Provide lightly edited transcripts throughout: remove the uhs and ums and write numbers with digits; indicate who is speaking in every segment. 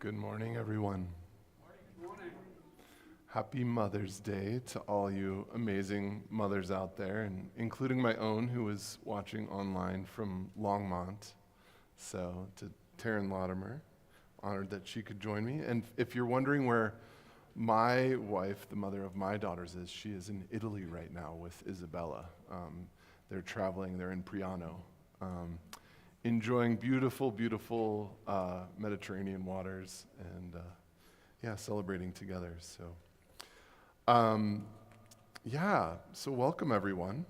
Speaker 1: Good morning, everyone. Happy Mother's Day to all you amazing mothers out there, and including my own, who is watching online from Longmont. So to Taryn Latimer, honored that she could join me. And if you're wondering where my wife, the mother of my daughters, is, she is in Italy right now with Isabella. They're traveling, they're in Priano. Enjoying beautiful, beautiful Mediterranean waters and celebrating together. So welcome everyone.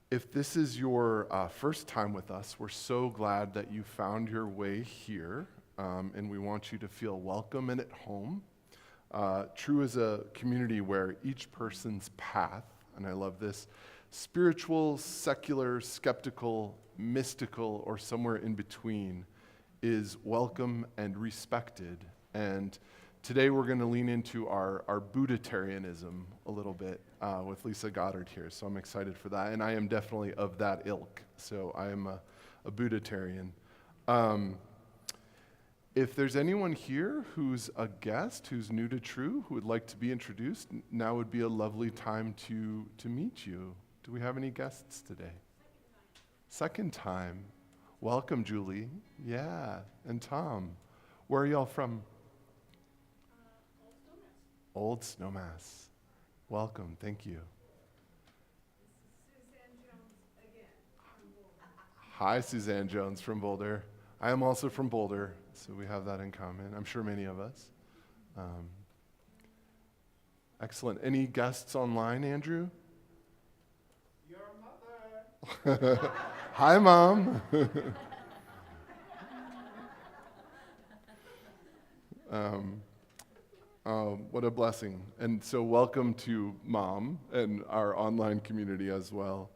Speaker 1: If this is your first time with us, we're so glad that you found your way here, and we want you to feel welcome and at home. TRUU is a community where each person's path, and I love this, spiritual, secular, skeptical, mystical, or somewhere in between, is welcome and respected. And today we're going to lean into our Buddhitarianism a little bit with Lisa Goddard here. So I'm excited for that. And I am definitely of that ilk. So I am a Buddhitarian. If there's anyone here who's a guest, who's new to TRUU, who would like to be introduced, now would be a lovely time to meet you. Do we have any guests today? Second time. Welcome, Julie. Yeah, and Tom. Where are y'all from? Old Snowmass. Welcome, thank you. Hi, Suzanne Jones from Boulder. I am also from Boulder, so we have that in common. I'm sure many of us. Excellent. Any guests online, Andrew? Your mother. Hi, Mom. What a blessing. And so welcome to Mom and our online community as well.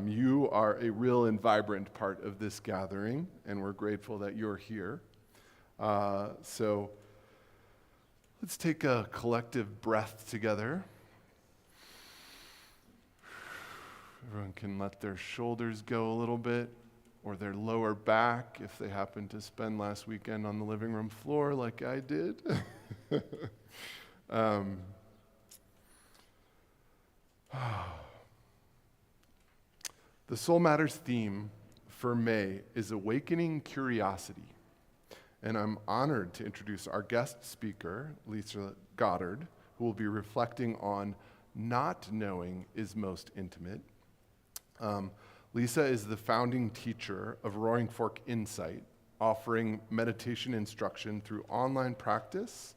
Speaker 1: You are a real and vibrant part of this gathering, and we're grateful that you're here. So let's take a collective breath together. Everyone can let their shoulders go a little bit, or their lower back if they happen to spend last weekend on the living room floor like I did. The Soul Matters theme for May is Awakening Curiosity. And I'm honored to introduce our guest speaker, Lisa Goddard, who will be reflecting on not knowing is most intimate. Lisa is the founding teacher of Roaring Fork Insight, offering meditation instruction through online practice,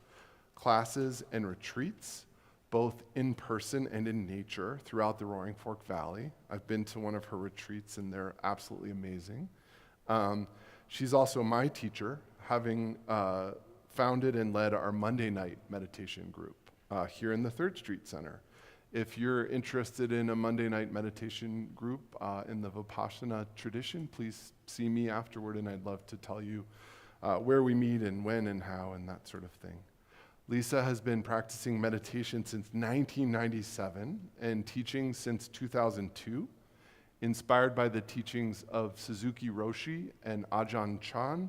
Speaker 1: classes, and retreats, both in person and in nature throughout the Roaring Fork Valley. I've been to one of her retreats, and they're absolutely amazing. She's also my teacher, having founded and led our Monday night meditation group here in the 3rd Street Center. If you're interested in a Monday night meditation group in the Vipassana tradition, please see me afterward, and I'd love to tell you where we meet and when and how and that sort of thing. Lisa has been practicing meditation since 1997 and teaching since 2002, inspired by the teachings of Suzuki Roshi and Ajahn Chah.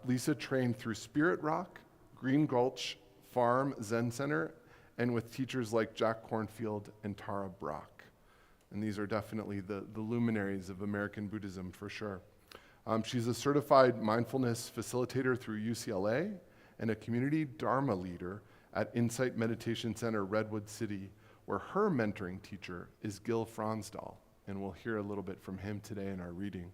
Speaker 1: Lisa trained through Spirit Rock, Green Gulch Farm Zen Center, and with teachers like Jack Kornfield and Tara Brach. And these are definitely the luminaries of American Buddhism for sure. She's a certified mindfulness facilitator through UCLA and a community Dharma leader at Insight Meditation Center, Redwood City, where her mentoring teacher is Gil Fronsdal. And we'll hear a little bit from him today in our reading.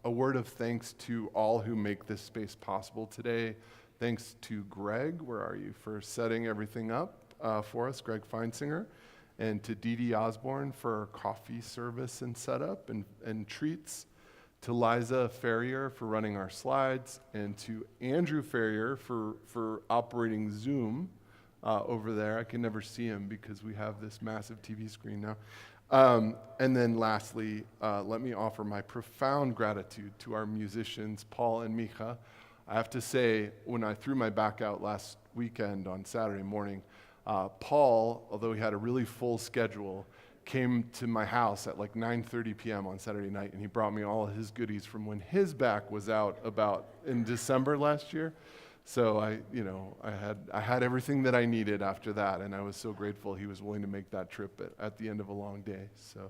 Speaker 1: A word of thanks to all who make this space possible today. Thanks to Greg, where are you, for setting everything up for us, Greg Feinsinger, and to Dee Dee Osborne for coffee service and setup and treats, to Liza Ferrier for running our slides, and to Andrew Ferrier for operating Zoom over there. I can never see him because we have this massive TV screen now. And then lastly, let me offer my profound gratitude to our musicians, Paul and Micha. I have to say, when I threw my back out last weekend on Saturday morning, Paul, although he had a really full schedule, came to my house at like 9:30 p.m. on Saturday night, and he brought me all of his goodies from when his back was out about in December last year. So I had everything that I needed after that, and I was so grateful he was willing to make that trip at the end of a long day. So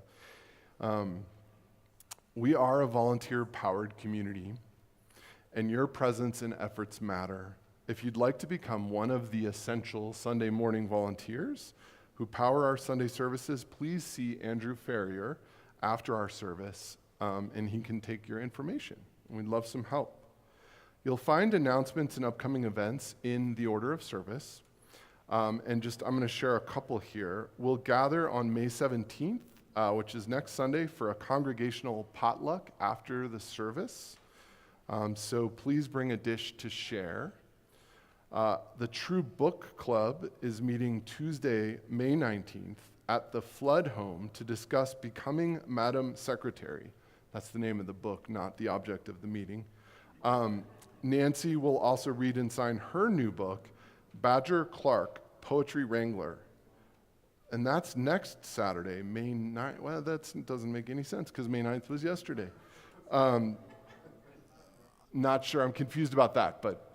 Speaker 1: we are a volunteer-powered community, and your presence and efforts matter. If you'd like to become one of the essential Sunday morning volunteers who power our Sunday services, please see Andrew Ferrier after our service, and he can take your information. We'd love some help. You'll find announcements and upcoming events in the order of service. I'm going to share a couple here. We'll gather on May 17th, which is next Sunday, for a congregational potluck after the service. So please bring a dish to share. The TRUU Book Club is meeting Tuesday, May 19th at the Flood Home to discuss Becoming Madam Secretary. That's the name of the book, not the object of the meeting. Nancy will also read and sign her new book, Badger Clark, Poetry Wrangler. And that's next Saturday, May 9th. Well, that doesn't make any sense because May 9th was yesterday. Not sure, I'm confused about that, but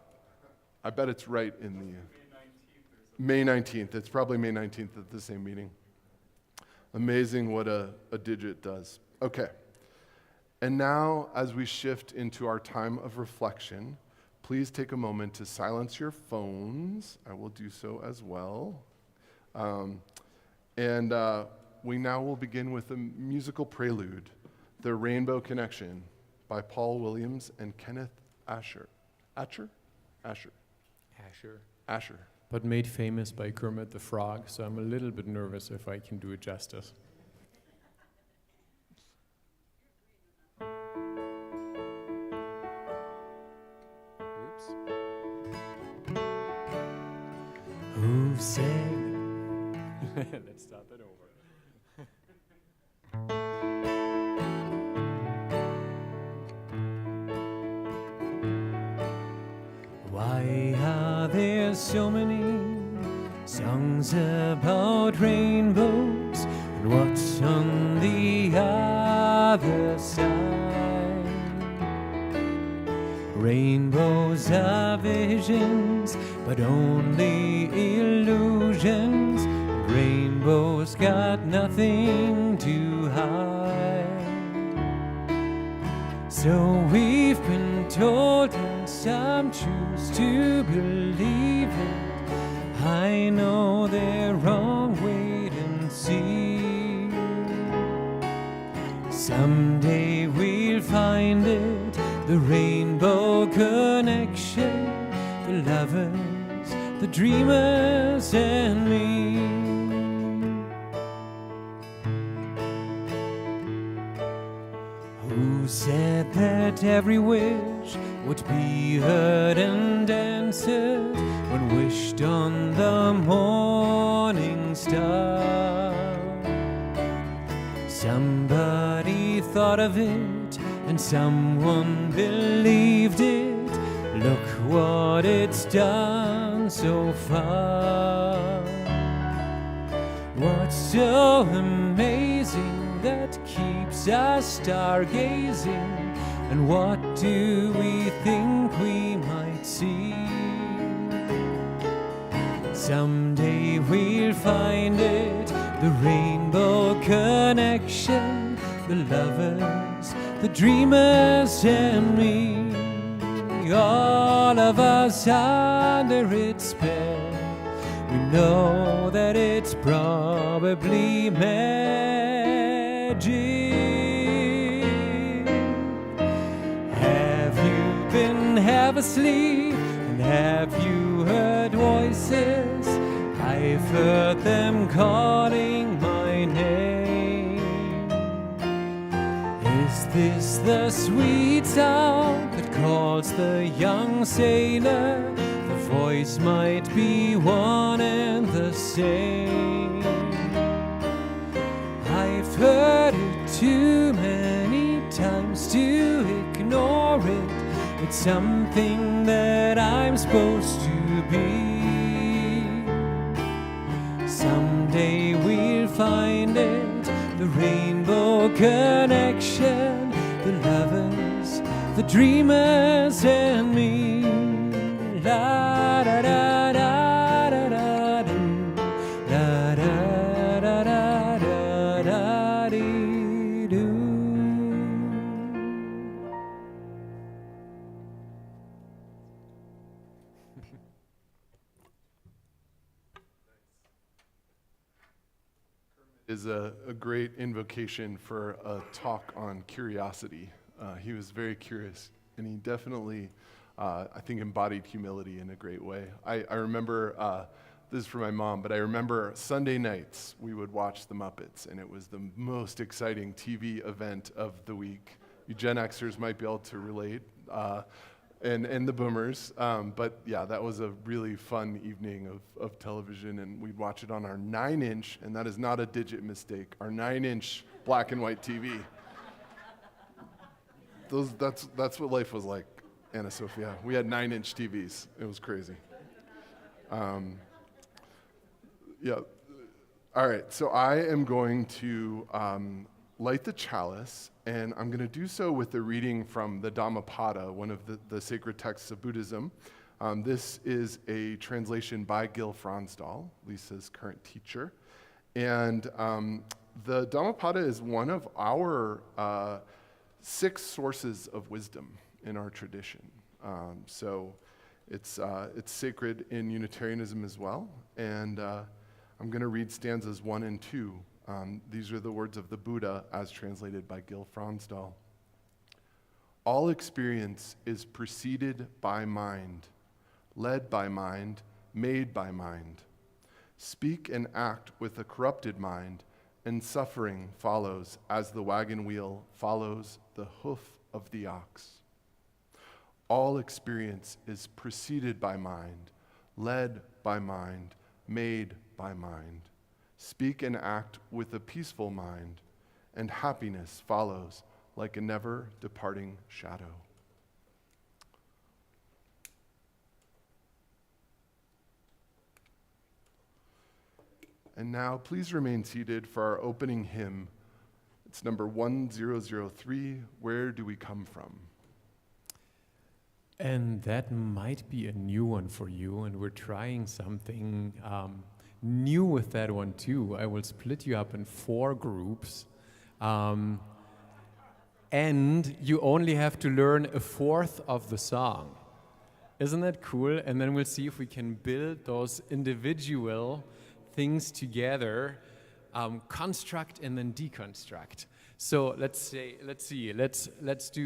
Speaker 1: I bet it's right in the May 19th. It's probably May 19th at the same meeting. Amazing what a digit does. Okay. And now, as we shift into our time of reflection, please take a moment to silence your phones. I will do so as well. We now will begin with a musical prelude, The Rainbow Connection, by Paul Williams and Kenneth Asher. Asher.
Speaker 2: But made famous by Kermit the Frog, so I'm a little bit nervous if I can do it justice. Who said? Let's start that over. Why are there so many songs about rainbows, and what's on the other side? Rainbows are visions, but only illusions. Rainbows got nothing to hide. So we've been told, and some choose to believe it. I know they're wrong, wait and see. Someday we'll find it, the rainbow connection, the lovers, the dreamers, and me. Who said that every wish would be heard and answered when wished on the morning star? Somebody thought of it and someone believed it. Look what it's done so far. What's so amazing that keeps us stargazing? And what do we think we might see? Someday we'll find it, the rainbow connection, the lovers, the dreamers, and me. All of us under its spell. We know that it's probably magic. Have you been half asleep, and have you heard voices? I've heard them calling my name. Is this the sweet sound that calls the young sailor? The voice might be one and the same. I've heard it too many times to ignore it. It's something that I'm supposed to be. Someday we'll find it, no connection. The lovers, the dreamers, and me. La da da da da da doo. La da da da da da dee doo.
Speaker 1: Is a great invocation for a talk on curiosity. He was very curious, and he definitely, I think, embodied humility in a great way. I remember, this is for my mom, but I remember Sunday nights we would watch The Muppets, and it was the most exciting TV event of the week. You Gen Xers might be able to relate, and the boomers. But yeah, that was a really fun evening of television, and we'd watch it on our 9-inch, and that is not a digit mistake, our 9-inch black and white TV. That's what life was like, Anna Sophia. We had 9-inch TVs. It was crazy. Yeah. All right, so I am going to light the chalice, and I'm going to do so with a reading from the Dhammapada, one of the sacred texts of Buddhism. This is a translation by Gil Fronsdal, Lisa's current teacher. And the Dhammapada is one of our 6 sources of wisdom in our tradition. So it's sacred in Unitarianism as well. And I'm going to read stanzas 1 and 2. These are the words of the Buddha as translated by Gil Fronsdal. All experience is preceded by mind, led by mind, made by mind. Speak and act with a corrupted mind, and suffering follows as the wagon wheel follows the hoof of the ox. All experience is preceded by mind, led by mind, made by mind. Speak and act with a peaceful mind, and happiness follows like a never-departing shadow. And now, please remain seated for our opening hymn. It's number 1003, Where Do We Come From?
Speaker 2: And that might be a new one for you, and we're trying something new with that one too. I will split you up in 4 groups, and you only have to learn a 1/4 of the song. Isn't that cool? And then we'll see if we can build those individual things together, construct and then deconstruct. So let's do 1, 2, 3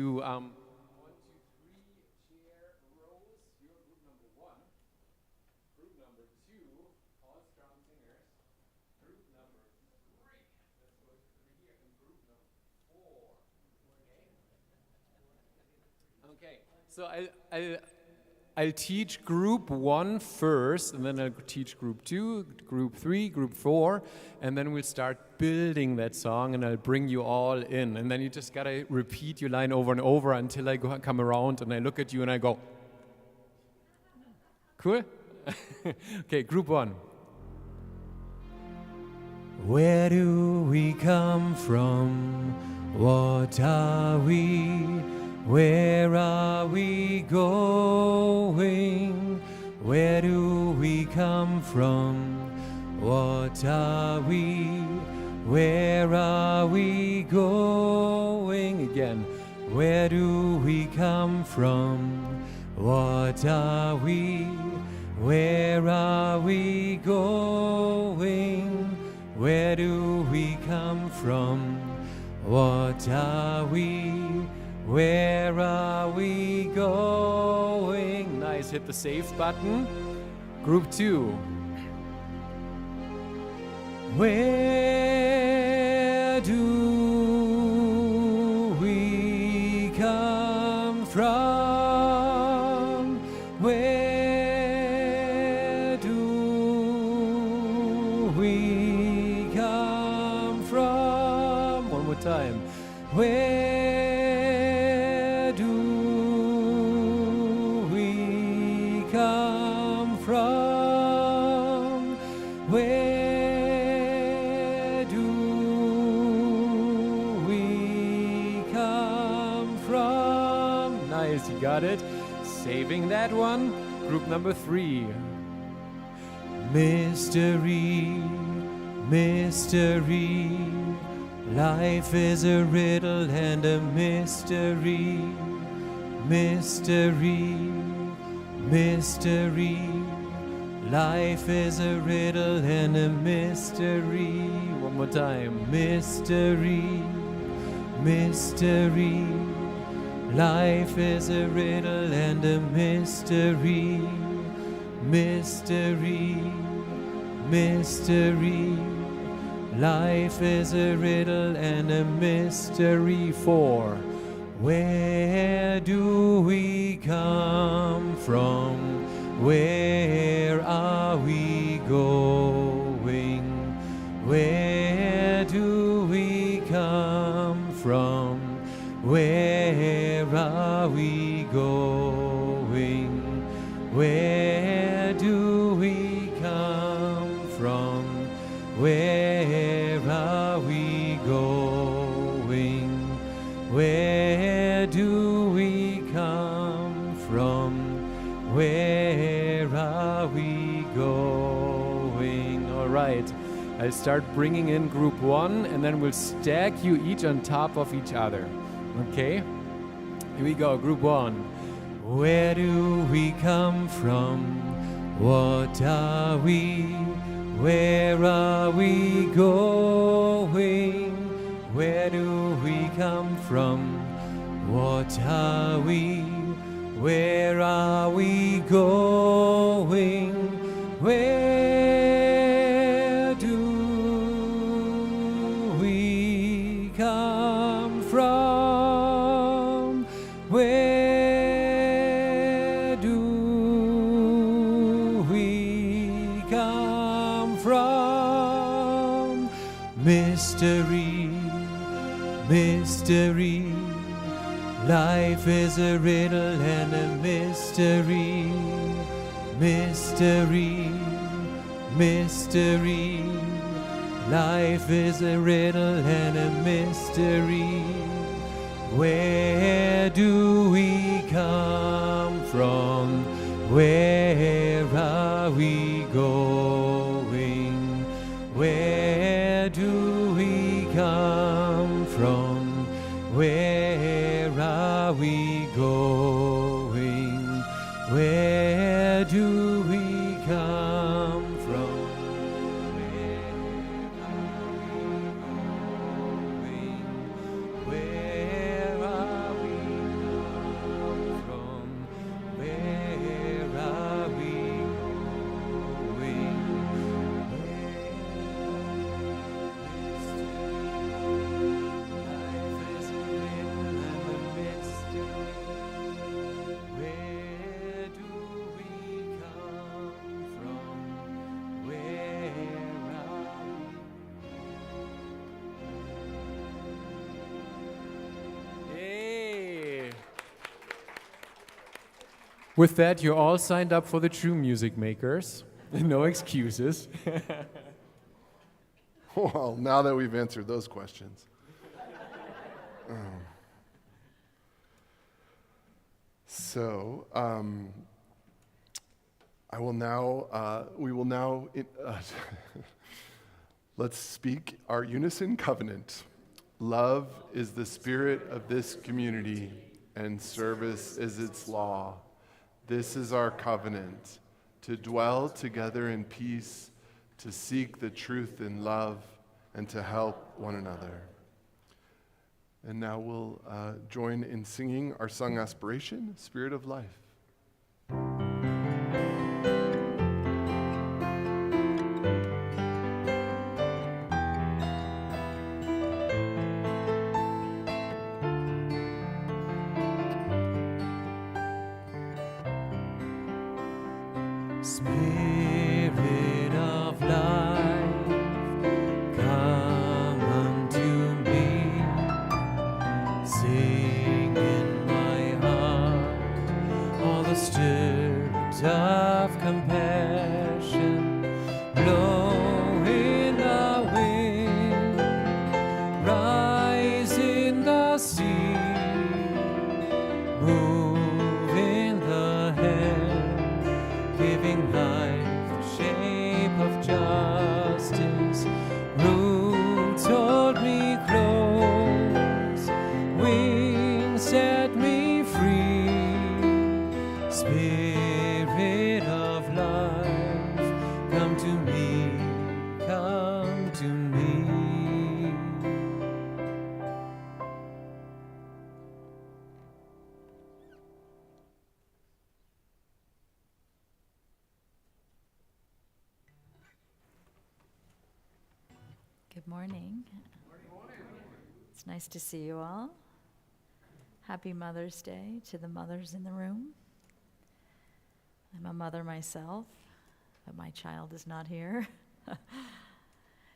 Speaker 2: chair rows. You're group number 1. Group number 2, all strong singers. Group number 3. Let's go to 3 here. And group number 4. Okay. So I'll teach group 1 first, and then I'll teach group 2, group 3, group 4, and then we'll start building that song, and I'll bring you all in. And then you just gotta repeat your line over and over until I come around and I look at you and I go, cool? Okay, group 1. Where do we come from? What are we? Where are we going? Where do we come from? What are we? Where are we going? Again. Where do we come from? What are we? Where are we going? Where do we come from? What are we? Where are we going? Nice, hit the save button. Group 2. Where do we come from? Where do we come from? One more time. Where we Nice, you got it. Saving that one. Group number 3. Mystery, mystery. Life is a riddle and a mystery. Mystery, mystery. Life is a riddle and a mystery. One more time. Mystery, mystery. Life is a riddle and a mystery. Mystery, mystery. Life is a riddle and a mystery. 4. Where do we come from? Where are we going? Where do we come from? Where are we going? Where do we come from? Where are we going? Where do we come from? Where are we going? All right. I'll start bringing in group 1 and then we'll stack you each on top of each other. Okay? Here we go, group 1. Where do we come from? What are we? Where are we going? Where do we come from? What are we? Where are we going? Where do we come from? Where do we come from? Mystery, mystery. Life is a riddle and a mystery. Mystery, mystery. Life is a riddle and a mystery. Where do we come from? Where are we going? Where do we come from? Where are we going? Where do we come from? Where are we going? Where are we come from? Where are we going? Where do we come from? Where are we? Hey! With that, you're all signed up for the TRUU Music Makers. No excuses.
Speaker 1: Well, now that we've answered those questions. So, we will now, let's speak our unison covenant. Love is the spirit of this community, and service is its law. This is our covenant, to dwell together in peace, to seek the truth in love, and to help one another. And now we'll join in singing our song aspiration, Spirit of Life.
Speaker 2: Spirit of life, come unto me. Sing in my heart all the spirit of compassion. Blow in the wind, rise in the sea, move
Speaker 3: Good morning. It's nice to see you all. Happy Mother's Day to the mothers in the room. I'm a mother myself, but my child is not here.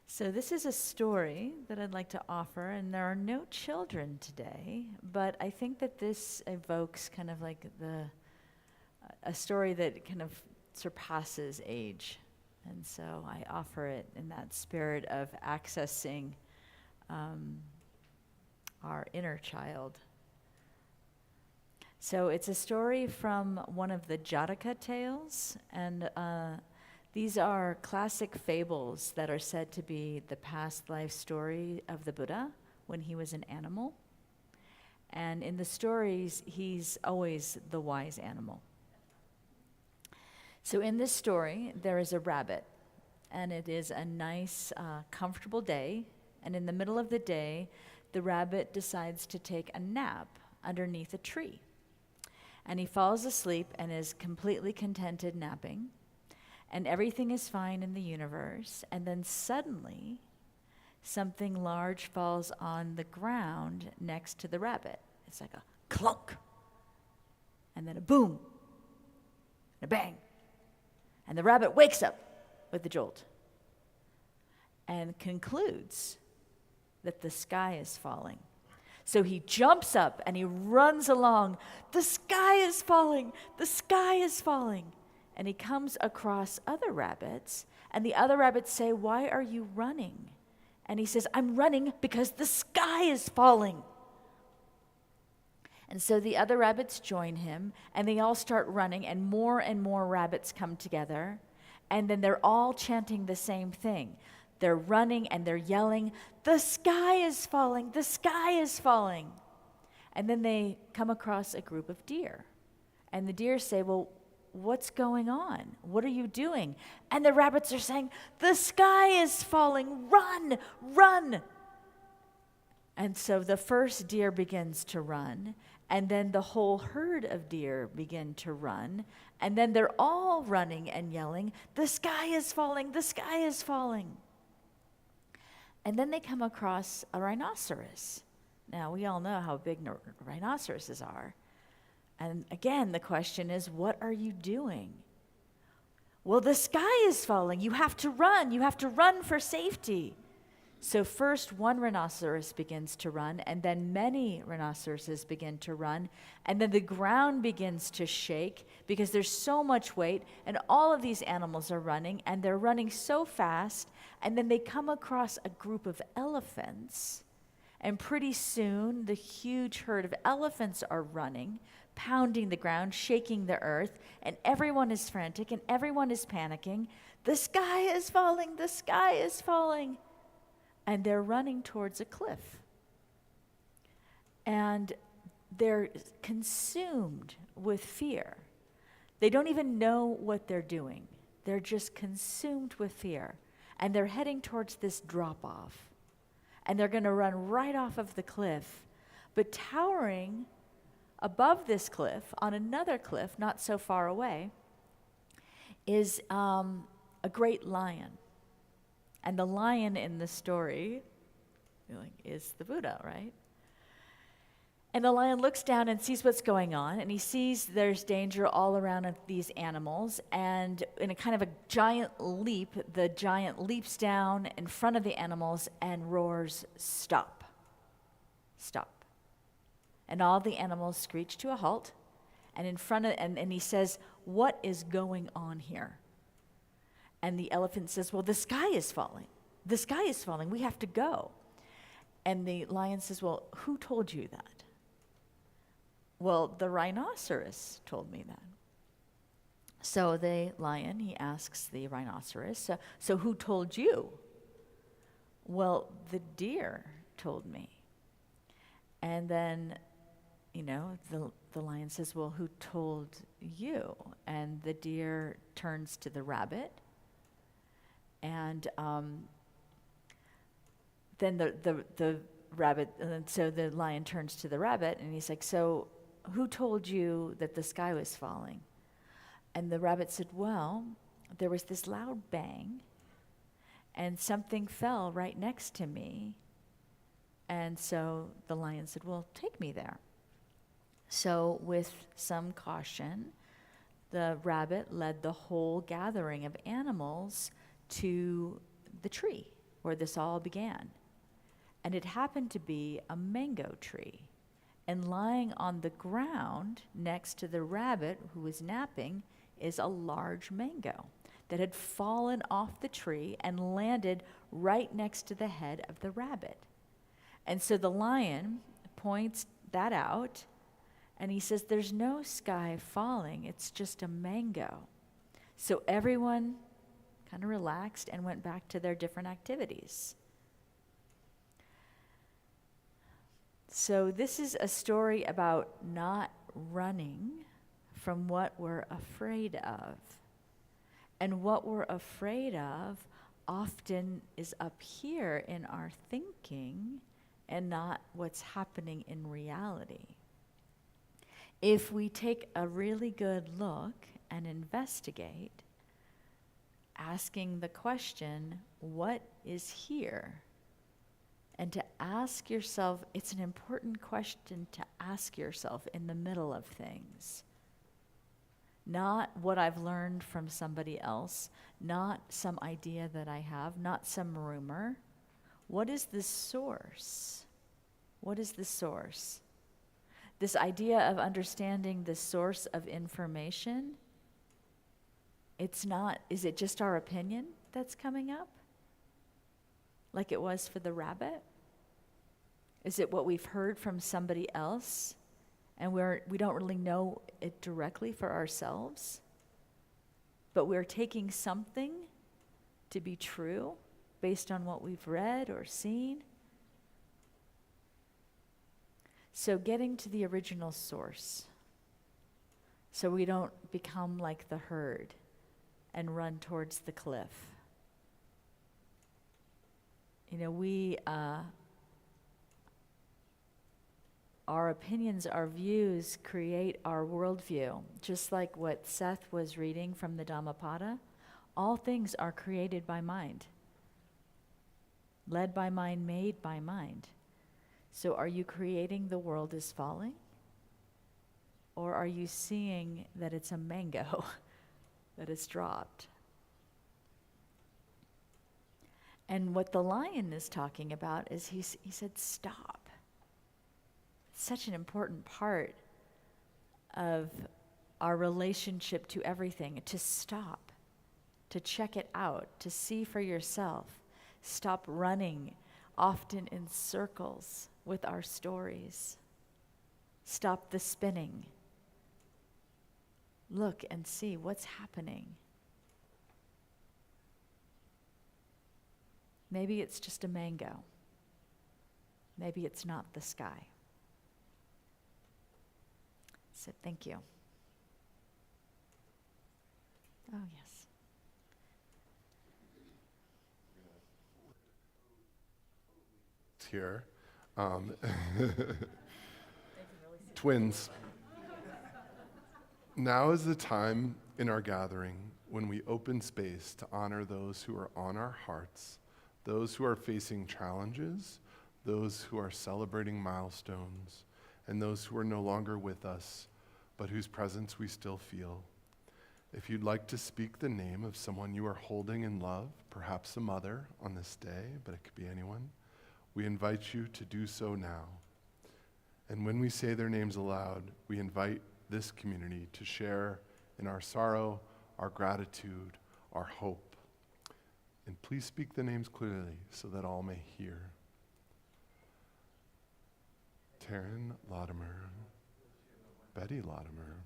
Speaker 3: So this is a story that I'd like to offer, and there are no children today, but I think that this evokes kind of like a story that kind of surpasses age. And so I offer it in that spirit of accessing our inner child. So it's a story from one of the Jataka tales, and these are classic fables that are said to be the past life story of the Buddha when he was an animal. And in the stories, he's always the wise animal. So in this story, there is a rabbit, and it is a nice, comfortable day. And in the middle of the day, the rabbit decides to take a nap underneath a tree. And he falls asleep and is completely contented napping. And everything is fine in the universe. And then suddenly, something large falls on the ground next to the rabbit. It's like a clunk. And then a boom. And a bang. And the rabbit wakes up with a jolt and concludes that the sky is falling. So he jumps up and he runs along. The sky is falling. The sky is falling. And he comes across other rabbits, and the other rabbits say, "Why are you running?" And he says, "I'm running because the sky is falling." And so the other rabbits join him, and they all start running, and more rabbits come together, and then they're all chanting the same thing. They're running and they're yelling, "The sky is falling, the sky is falling." And then they come across a group of deer, and the deer say, "Well, what's going on? What are you doing?" And the rabbits are saying, "The sky is falling, run, run." And so the first deer begins to run, and then the whole herd of deer begin to run, and then they're all running and yelling, "The sky is falling, the sky is falling." And then they come across a rhinoceros. Now, we all know how big rhinoceroses are. And again, the question is, what are you doing? "Well, the sky is falling. You have to run. You have to run for safety." So first one rhinoceros begins to run, and then many rhinoceroses begin to run, and then the ground begins to shake because there's so much weight, and all of these animals are running, and they're running so fast, and then they come across a group of elephants, and pretty soon the huge herd of elephants are running, pounding the ground, shaking the earth, and everyone is frantic, and everyone is panicking. "The sky is falling, the sky is falling." And they're running towards a cliff. And they're consumed with fear. They don't even know what they're doing. They're just consumed with fear. And they're heading towards this drop-off. And they're going to run right off of the cliff. But towering above this cliff, on another cliff not so far away, is a great lion. And the lion in the story is the Buddha, right? And the lion looks down and sees what's going on, and he sees there's danger all around of these animals, and in a kind of a giant leap, the giant leaps down in front of the animals and roars, "Stop, stop." And all the animals screech to a halt, and in front of, and he says, "What is going on here?" And the elephant says, "Well, the sky is falling. The sky is falling. We have to go." And the lion says, "Well, who told you that?" "Well, the rhinoceros told me that." So the lion, he asks the rhinoceros, so who told you?" "Well, the deer told me." And then, the lion says, "Well, who told you?" And the deer turns to the rabbit. And then the rabbit, and so the lion turns to the rabbit, and he's like, "So who told you that the sky was falling?" And the rabbit said, "Well, there was this loud bang, and something fell right next to me. And so the lion said, well, take me there. So with some caution, the rabbit led the whole gathering of animals to the tree where this all began. And it happened to be a mango tree. And lying on the ground next to the rabbit who was napping is a large mango that had fallen off the tree and landed right next to the head of the rabbit. And so the lion points that out, and he says, there's no sky falling, it's just a mango. So everyone kind of relaxed and went back to their different activities. So this is a story about not running from what we're afraid of. And what we're afraid of often is up here in our thinking and not what's happening in reality. If we take a really good look and investigate, asking the question, what is here? And to ask yourself, it's an important question to ask yourself in the middle of things. Not what I've learned from somebody else, not some idea that I have, not some rumor. What is the source? What is the source? This idea of understanding the source of information, it's not, is it just our opinion that's coming up? Like it was for the rabbit? Is it what we've heard from somebody else and we don't really know it directly for ourselves? But we're taking something to be true based on what we've read or seen? So getting to the original source so we don't become like the herd and run towards the cliff. You know, our opinions, our views create our worldview. Just like what Seth was reading from the Dhammapada, all things are created by mind. Led by mind, made by mind. So are you creating the world is falling? Or are you seeing that it's a mango that is dropped? And what the lion is talking about is he said, stop. It's such an important part of our relationship to everything, to stop, to check it out, to see for yourself. Stop running, often in circles, with our stories. Stop the spinning. Look and see what's happening. Maybe it's just a mango. Maybe it's not the sky. So thank you. Oh, yes.
Speaker 1: It's here. Twins. Now is the time in our gathering when we open space to honor those who are on our hearts, those who are facing challenges, those who are celebrating milestones, and those who are no longer with us, but whose presence we still feel. If you'd like to speak the name of someone you are holding in love, perhaps a mother on this day, but it could be anyone, we invite you to do so now. And when we say their names aloud, we invite this community to share in our sorrow, our gratitude, our hope. And please speak the names clearly so that all may hear. Taryn Latimer, Betty Latimer,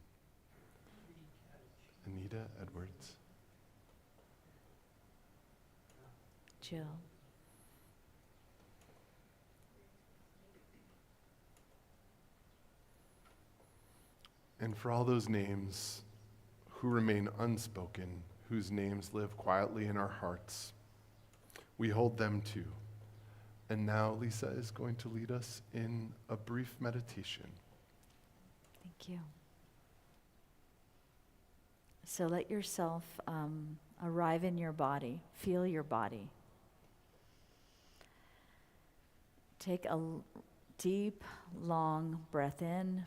Speaker 1: Anita Edwards,
Speaker 3: Jill.
Speaker 1: and for all those names who remain unspoken, whose names live quietly in our hearts, we hold them too. And now Lisa is going to lead us in a brief meditation.
Speaker 3: Thank you. So let yourself arrive in your body, feel your body. Take a deep, long breath in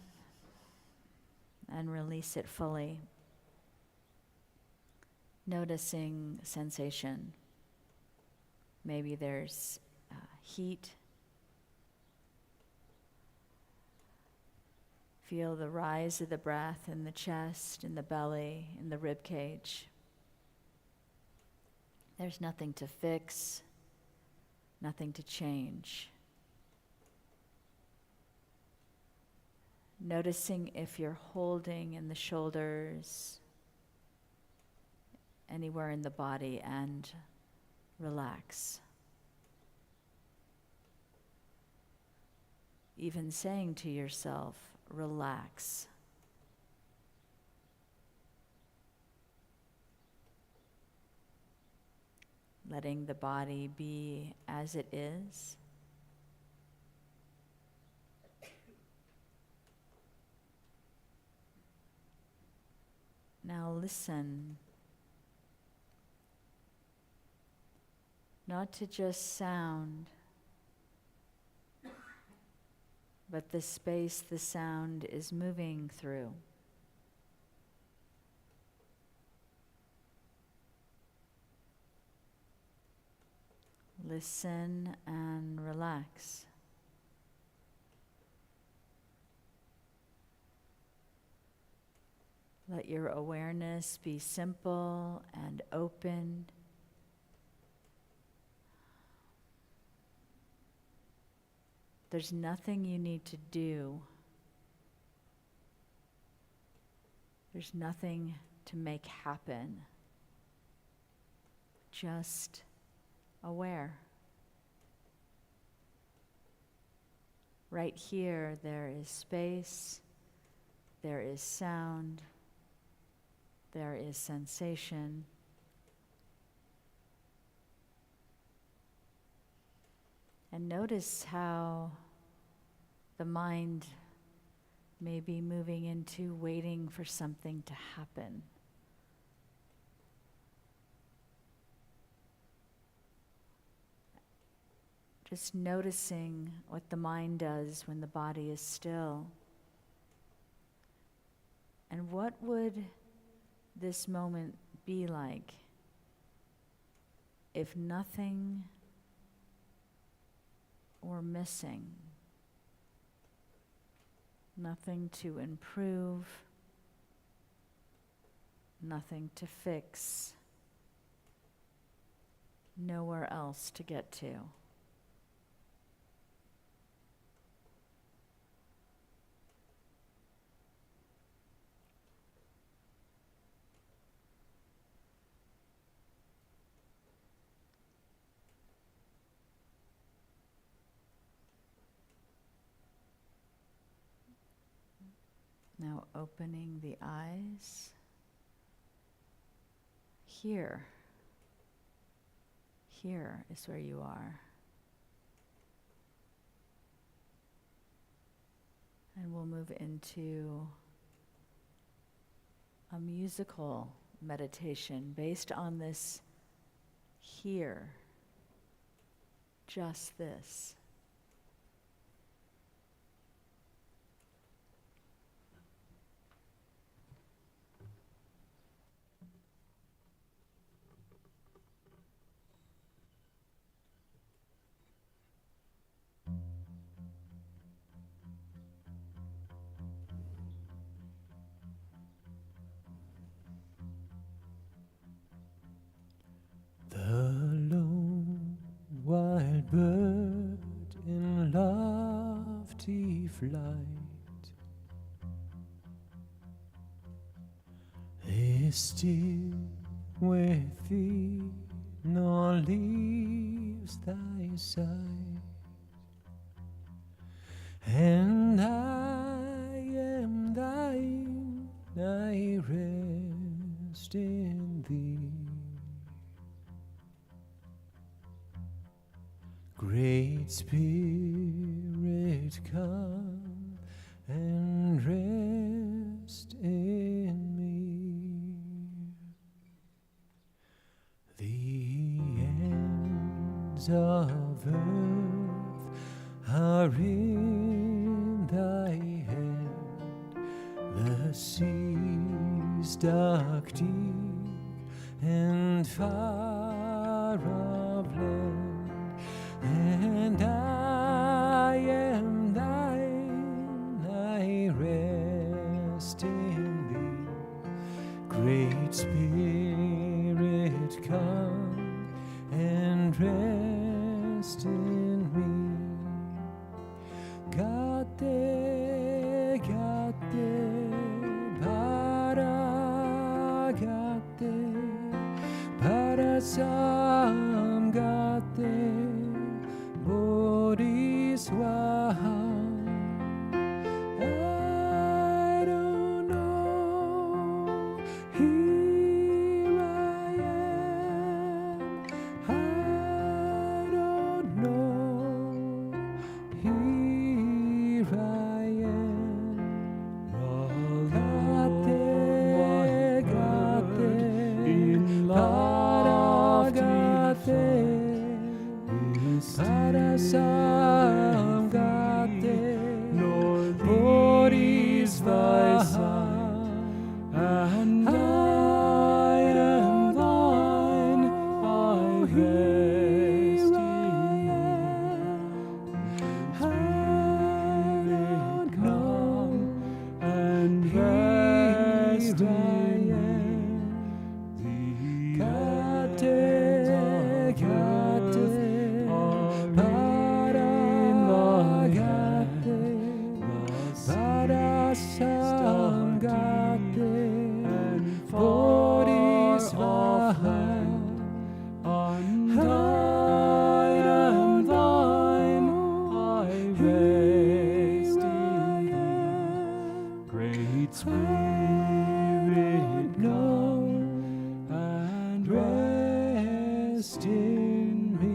Speaker 3: and release it fully. Noticing sensation. Maybe there's heat. Feel the rise of the breath in the chest, in the belly, in the rib cage. There's nothing to fix, nothing to change. Noticing if you're holding in the shoulders, anywhere in the body, and relax. Even saying to yourself, relax. Letting the body be as it is. Now listen, not to just sound, but the space the sound is moving through. Listen and relax. Let your awareness be simple and open. There's nothing you need to do. There's nothing to make happen. Just aware. Right here, there is space, there is sound, there is sensation. And notice how the mind may be moving into waiting for something to happen. Just noticing what the mind does when the body is still. And what would this moment be like if nothing were missing? Nothing to improve, nothing to fix, nowhere else to get to. Now opening the eyes. Here is where you are. And we'll move into a musical meditation based on this here, just this.
Speaker 2: Wild bird in lofty flight is still with thee, nor leaves thy sight, and I am thine, I rest in thee. Great Spirit, come and rest in me. The ends of earth are in thy hand. The seas dark, deep, and far of land, and I am thine, I rest in thee. Great Spirit, come and rest in me. Gatte, para sam gatte, bodhiswaha. I don't know, here I am. I don't know, here I am. In love para sam gatte, bodhisvaha, and I am thine, I rest in Spirit, come and rest in Sam gatte, bodhisvaha, and I am thine, I rest in thee. Great Spirit, come and rest in me.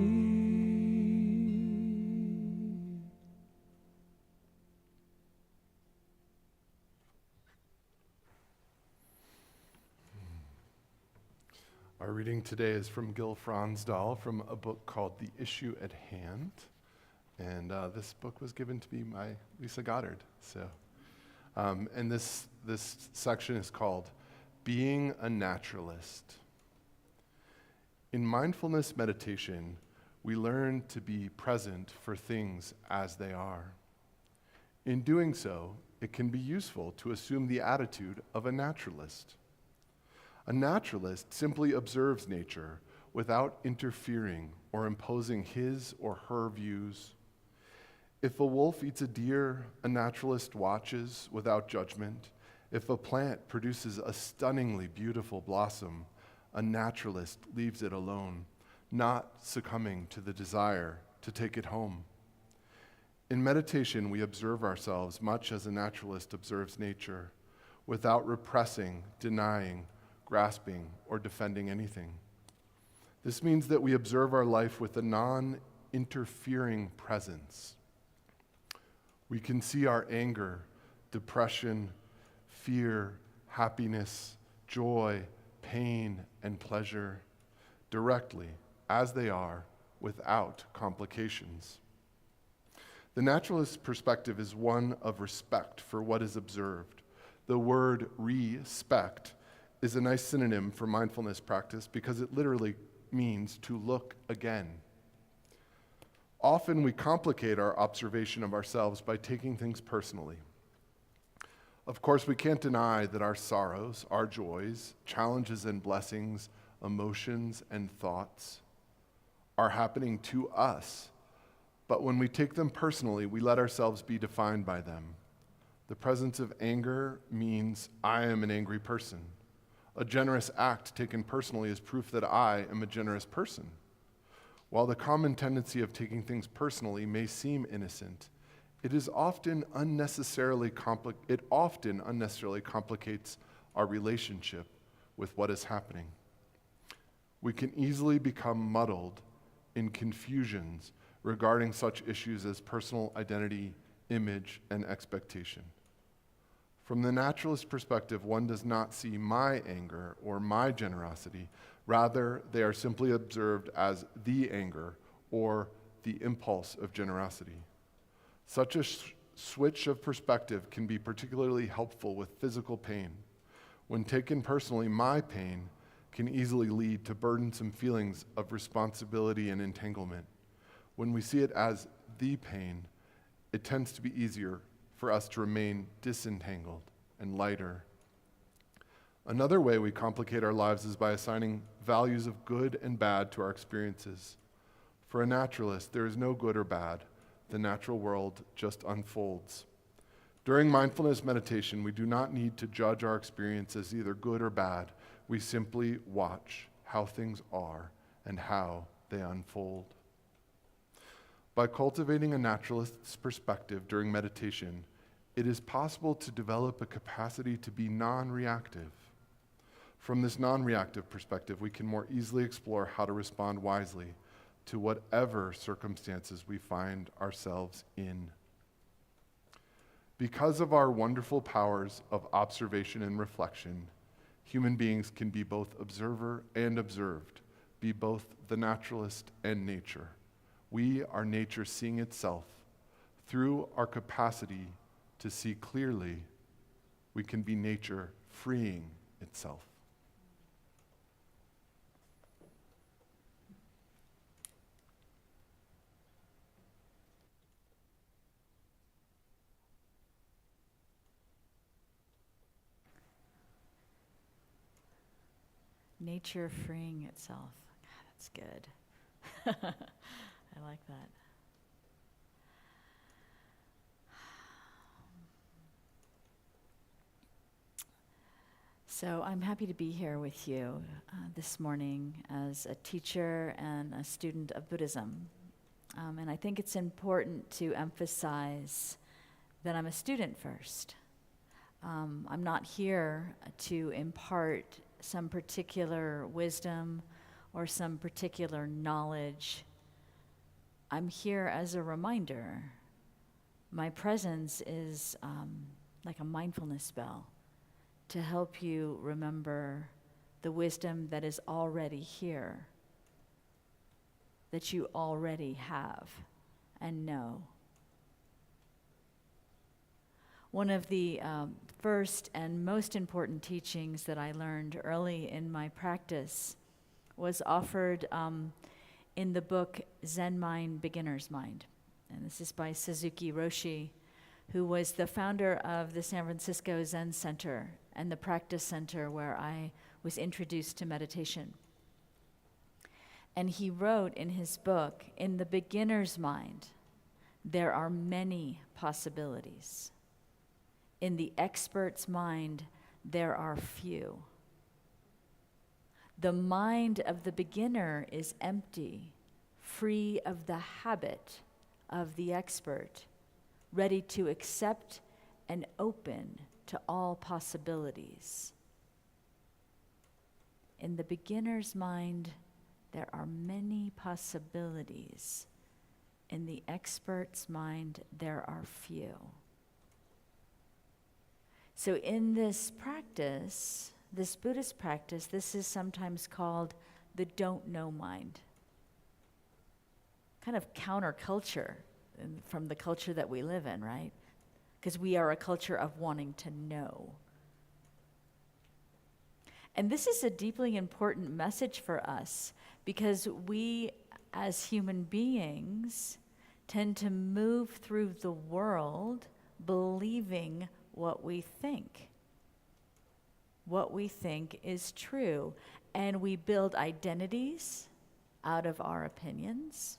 Speaker 1: Our reading today is from Gil Fronsdal from a book called The Issue at Hand. And this book was given to me by Lisa Goddard. And this section is called Being a Naturalist. In mindfulness meditation, we learn to be present for things as they are. In doing so, it can be useful to assume the attitude of a naturalist. A naturalist simply observes nature without interfering or imposing his or her views. If a wolf eats a deer, a naturalist watches without judgment. If a plant produces a stunningly beautiful blossom, a naturalist leaves it alone, not succumbing to the desire to take it home. In meditation, we observe ourselves much as a naturalist observes nature, without repressing, denying, grasping, or defending anything. This means that we observe our life with a non-interfering presence. We can see our anger, depression, fear, happiness, joy, pain, and pleasure directly as they are without complications. The naturalist perspective is one of respect for what is observed. The word respect is a nice synonym for mindfulness practice because it literally means to look again. Often we complicate our observation of ourselves by taking things personally. Of course, we can't deny that our sorrows, our joys, challenges and blessings, emotions and thoughts are happening to us. But when we take them personally, we let ourselves be defined by them. The presence of anger means I am an angry person. A generous act taken personally is proof that I am a generous person. While the common tendency of taking things personally may seem innocent, it often unnecessarily complicates our relationship with what is happening. We can easily become muddled in confusions regarding such issues as personal identity, image, and expectation. From the naturalist perspective, one does not see my anger or my generosity. Rather, they are simply observed as the anger or the impulse of generosity. Such a switch of perspective can be particularly helpful with physical pain. When taken personally, my pain can easily lead to burdensome feelings of responsibility and entanglement. When we see it as the pain, it tends to be easier for us to remain disentangled and lighter. Another way we complicate our lives is by assigning values of good and bad to our experiences. For a naturalist, there is no good or bad. The natural world just unfolds. During mindfulness meditation, we do not need to judge our experience as either good or bad. We simply watch how things are and how they unfold. By cultivating a naturalist's perspective during meditation, it is possible to develop a capacity to be non-reactive. From this non-reactive perspective, we can more easily explore how to respond wisely to whatever circumstances we find ourselves in. Because of our wonderful powers of observation and reflection, human beings can be both observer and observed, be both the naturalist and nature. We are nature seeing itself. Through our capacity to see clearly, we can be nature freeing itself.
Speaker 3: Nature freeing itself. God, that's good. I like that. So I'm happy to be here with you this morning as a teacher and a student of Buddhism. And I think it's important to emphasize that I'm a student first. I'm not here to impart some particular wisdom or some particular knowledge. I'm here as a reminder. My presence is like a mindfulness bell to help you remember the wisdom that is already here, that you already have and know. One of the first and most important teachings that I learned early in my practice was offered in the book Zen Mind, Beginner's Mind. And this is by Suzuki Roshi, who was the founder of the San Francisco Zen Center and the practice center where I was introduced to meditation. And he wrote in his book, in the beginner's mind, there are many possibilities. In the expert's mind, there are few. The mind of the beginner is empty, free of the habit of the expert, ready to accept and open to all possibilities. In the beginner's mind, there are many possibilities. In the expert's mind, there are few. So in this practice, this Buddhist practice, this is sometimes called the don't know mind. Kind of counterculture from the culture that we live in, right? Because we are a culture of wanting to know. And this is a deeply important message for us because we, as human beings, tend to move through the world believing what we think. What we think is true. And we build identities out of our opinions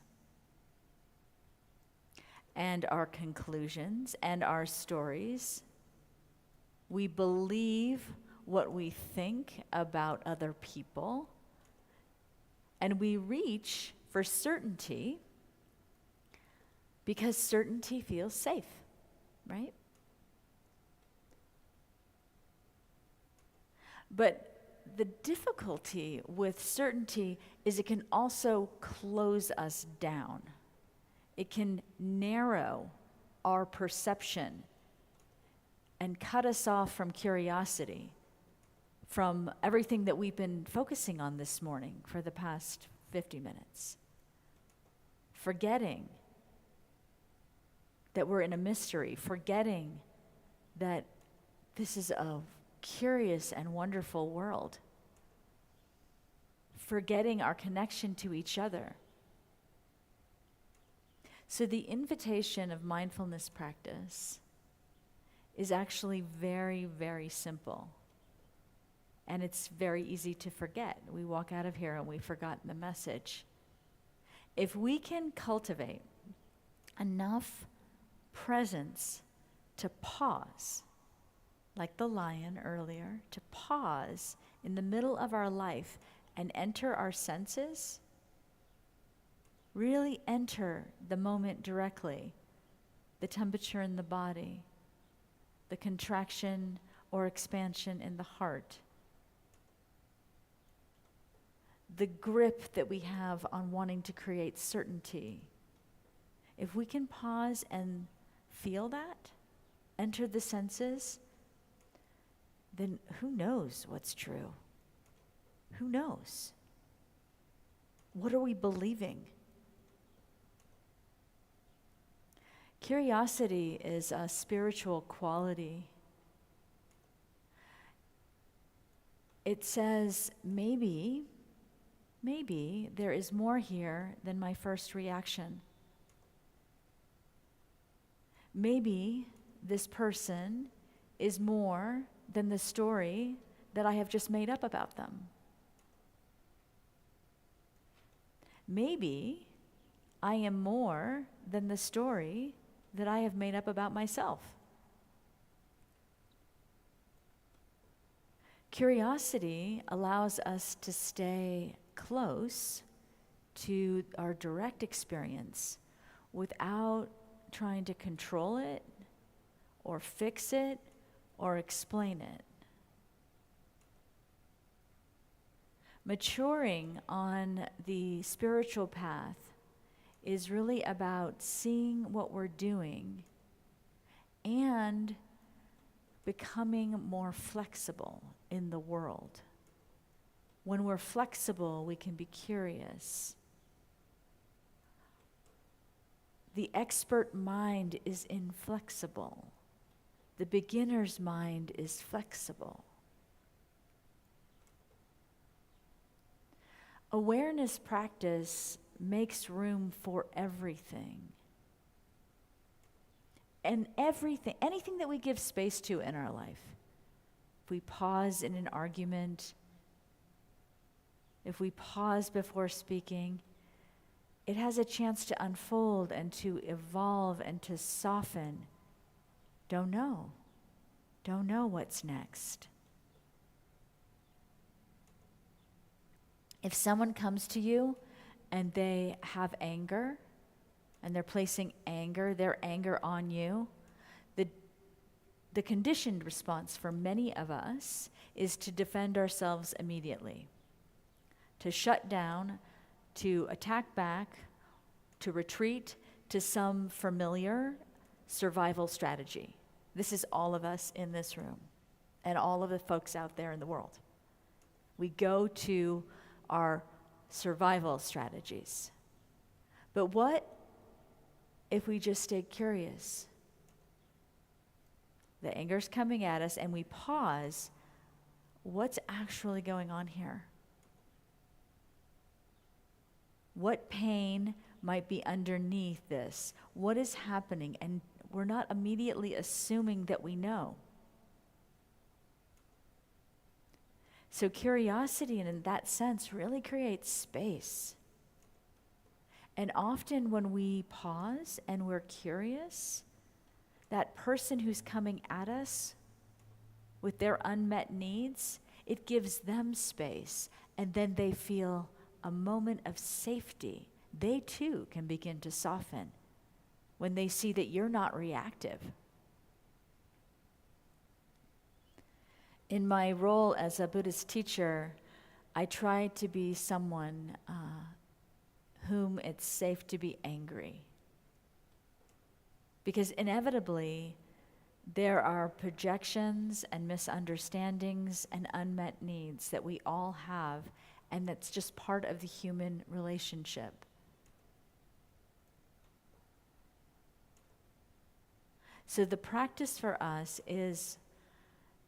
Speaker 3: and our conclusions and our stories. We believe what we think about other people, and we reach for certainty because certainty feels safe, right? But the difficulty with certainty is it can also close us down. It can narrow our perception and cut us off from curiosity, from everything that we've been focusing on this morning for the past 50 minutes. Forgetting that we're in a mystery, forgetting that this is a curious and wonderful world, forgetting our connection to each other. So the invitation of mindfulness practice is actually very, very simple. And it's very easy to forget. We walk out of here and we've forgotten the message. If we can cultivate enough presence to pause, like the lion earlier, to pause in the middle of our life and enter our senses, really enter the moment directly, the temperature in the body, the contraction or expansion in the heart, the grip that we have on wanting to create certainty. If we can pause and feel that, enter the senses, then who knows what's true? Who knows? What are we believing? Curiosity is a spiritual quality. It says, maybe there is more here than my first reaction. Maybe this person is more than the story that I have just made up about them. Maybe I am more than the story that I have made up about myself. Curiosity allows us to stay close to our direct experience without trying to control it or fix it or explain it. Maturing on the spiritual path is really about seeing what we're doing and becoming more flexible in the world. When we're flexible, we can be curious. The expert mind is inflexible. The beginner's mind is flexible. Awareness practice makes room for everything. And anything that we give space to in our life. If we pause in an argument, if we pause before speaking, it has a chance to unfold and to evolve and to soften. Don't know what's next. If someone comes to you and they have anger, and they're placing their anger on you, the conditioned response for many of us is to defend ourselves immediately, to shut down, to attack back, to retreat to some familiar survival strategy. This is all of us in this room and all of the folks out there in the world. We go to our survival strategies. But what if we just stay curious? The anger's coming at us and we pause. What's actually going on here? What pain might be underneath this? What is happening? And we're not immediately assuming that we know. So curiosity, in that sense, really creates space. And often when we pause and we're curious, that person who's coming at us with their unmet needs, it gives them space. And then they feel a moment of safety. They too can begin to soften when they see that you're not reactive. In my role as a Buddhist teacher, I try to be someone whom it's safe to be angry. Because inevitably, there are projections and misunderstandings and unmet needs that we all have, and that's just part of the human relationship. So the practice for us is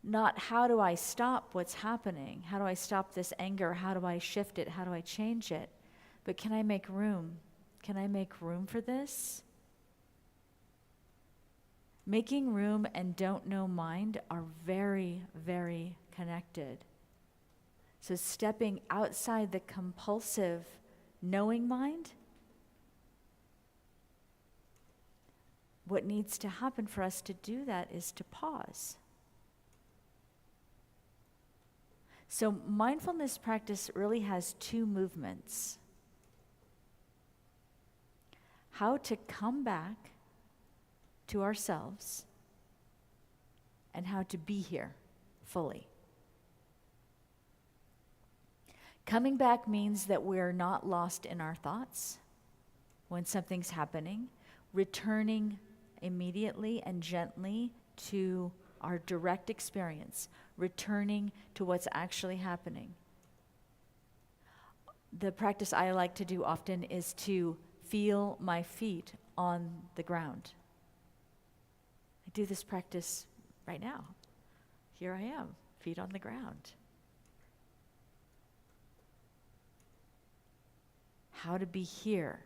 Speaker 3: not how do I stop what's happening? How do I stop this anger? How do I shift it? How do I change it? But can I make room? Can I make room for this? Making room and don't know mind are very, very connected. So stepping outside the compulsive knowing mind, what needs to happen for us to do that is to pause. So mindfulness practice really has two movements. How to come back to ourselves and how to be here fully. Coming back means that we're not lost in our thoughts when something's happening, returning immediately and gently to our direct experience, returning to what's actually happening. The practice I like to do often is to feel my feet on the ground. I do this practice right now. Here I am, feet on the ground. How to be here.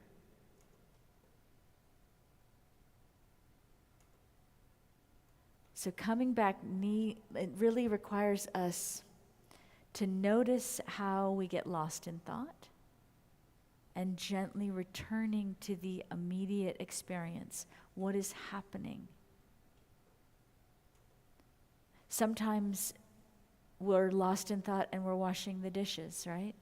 Speaker 3: So coming back, it really requires us to notice how we get lost in thought and gently returning to the immediate experience. What is happening? Sometimes we're lost in thought and we're washing the dishes, right?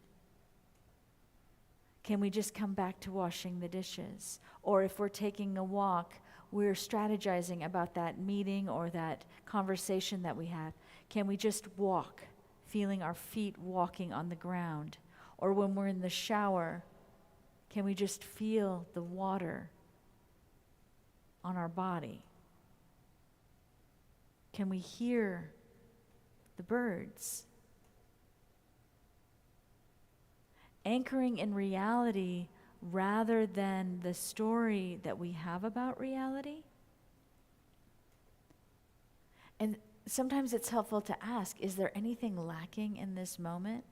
Speaker 3: Can we just come back to washing the dishes? Or if we're taking a walk, we're strategizing about that meeting or that conversation that we had. Can we just walk, feeling our feet walking on the ground? Or when we're in the shower, can we just feel the water on our body? Can we hear the birds? Anchoring in reality rather than the story that we have about reality. And sometimes it's helpful to ask, is there anything lacking in this moment?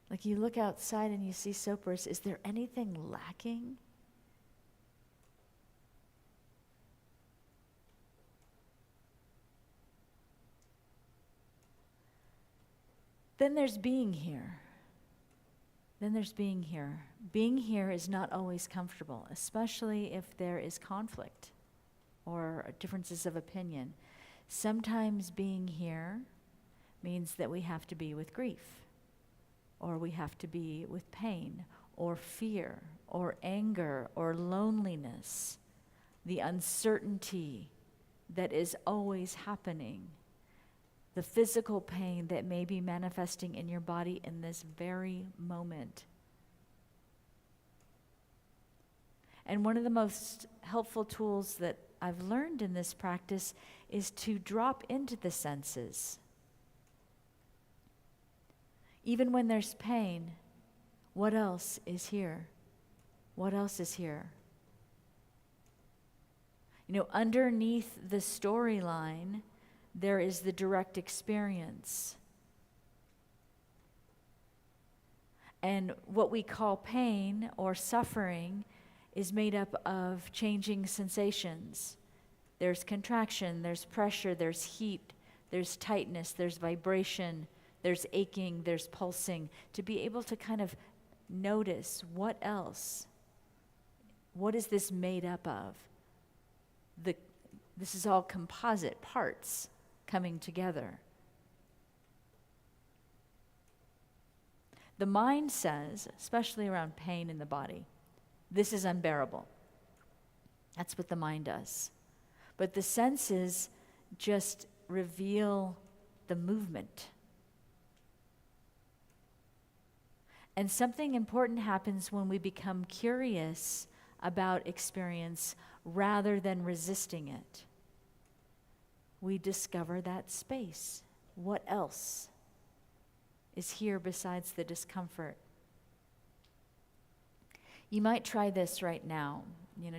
Speaker 3: Like you look outside and you see soapers, is there anything lacking? Then there's being here. Being here is not always comfortable, especially if there is conflict or differences of opinion. Sometimes being here means that we have to be with grief, or we have to be with pain, or fear, or anger, or loneliness, the uncertainty that is always happening. The physical pain that may be manifesting in your body in this very moment. And one of the most helpful tools that I've learned in this practice is to drop into the senses. Even when there's pain, what else is here? What else is here? You know, underneath the storyline, there is the direct experience. And what we call pain or suffering is made up of changing sensations. There's contraction, there's pressure, there's heat, there's tightness, there's vibration, there's aching, there's pulsing. To be able to kind of notice what else, what is this made up of? This is all composite parts coming together. The mind says, especially around pain in the body, this is unbearable. That's what the mind does. But the senses just reveal the movement. And something important happens when we become curious about experience rather than resisting it. We discover that space. What else is here besides the discomfort? You might try this right now.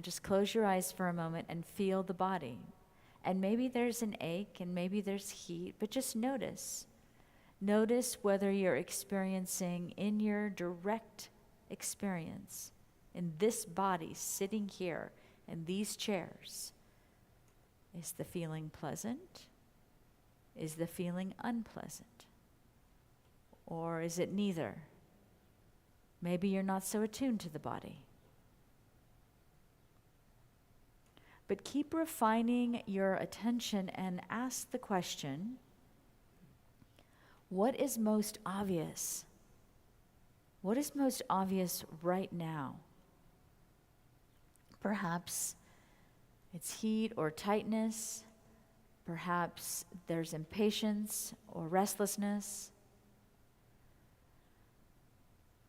Speaker 3: Just close your eyes for a moment and feel the body. And maybe there's an ache and maybe there's heat, but just notice. Notice whether you're experiencing in your direct experience, in this body sitting here in these chairs, is the feeling pleasant? Is the feeling unpleasant? Or is it neither? Maybe you're not so attuned to the body. But keep refining your attention and ask the question, what is most obvious? What is most obvious right now? Perhaps it's heat or tightness. Perhaps there's impatience or restlessness.